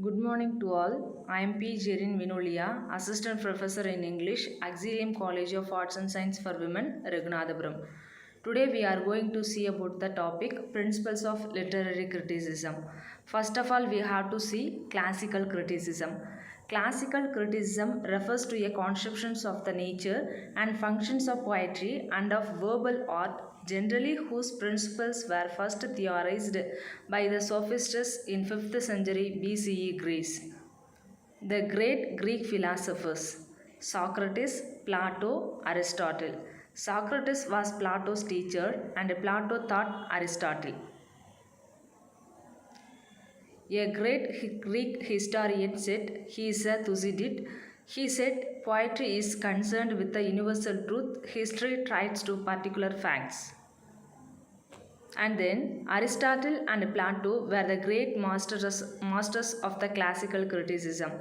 Good morning to all. I am Jerin Vinolia, Assistant Professor in English, Auxilium College of Arts and Science for Women, Raghunathapuram. Today we are going to see about the topic Principles of Literary Criticism. First of all, we have to see classical criticism. Classical criticism refers to a conceptions of the nature and functions of poetry and of verbal art, generally whose principles were first theorized by the sophists in 5th century BCE Greece. The great Greek philosophers Socrates, Plato, Aristotle. Socrates was Plato's teacher and Plato taught Aristotle. A great Greek historian said, he is a Thucydid. He said, poetry is concerned with the universal truth, history tries to particular facts. And then Aristotle and Plato were the great masters of the classical criticism.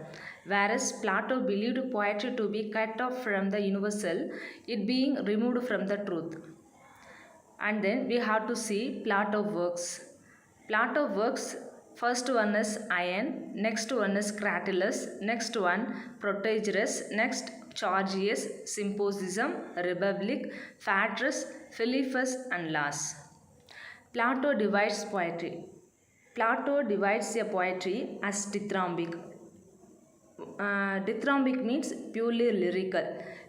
Whereas Plato believed poetry to be cut off from the universal, it being removed from the truth. And then we have to see Plato works. Plato works, first one is Ion, next one is Cratylus, next one Protagoras, next Chargius, Symposium, Republic, Phaedrus, Philippus and Laws. Plato divides poetry. Plato divides a poetry as dithyrambic. Dithyrambic means purely lyrical,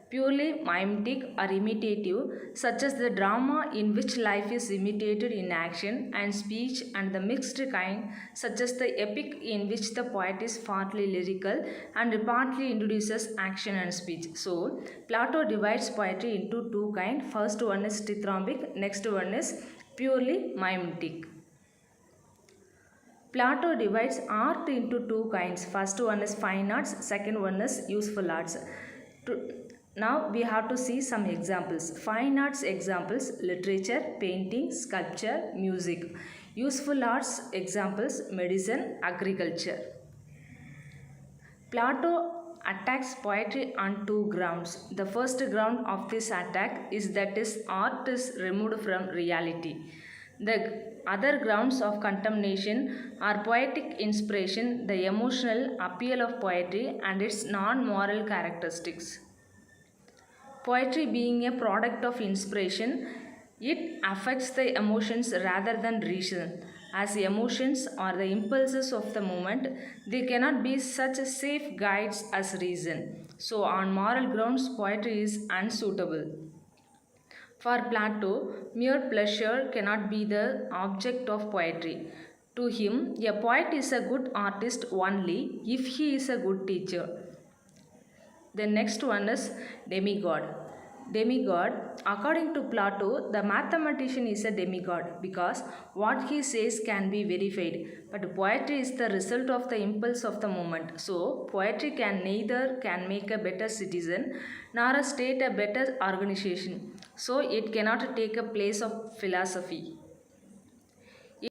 purely mimetic or imitative, such as the drama in which life is imitated in action and speech, and the mixed kind, such as the epic in which the poet is partly lyrical and partly introduces action and speech. So, Plato divides poetry into two kinds. First one is dithyrambic, next one is purely mimetic. Plato divides art into two kinds. First one is fine arts, second one is useful arts. Now we have to see some examples. Fine arts examples: literature, painting, sculpture, music. Useful arts examples: medicine, agriculture. Plato attacks poetry on two grounds. The first ground of this attack is that art is removed from reality. The other grounds of condemnation are poetic inspiration, the emotional appeal of poetry, and its non-moral characteristics. Poetry being a product of inspiration, it affects the emotions rather than reason. As emotions are the impulses of the moment, they cannot be such safe guides as reason. So, on moral grounds, poetry is unsuitable. For Plato, mere pleasure cannot be the object of poetry. To him, a poet is a good artist only if he is a good teacher. The next one is demigod. Demigod, according to Plato, the mathematician is a demigod because what he says can be verified. But poetry is the result of the impulse of the moment. So, poetry can neither make a better citizen nor state a better organization. So, it cannot take a place of philosophy.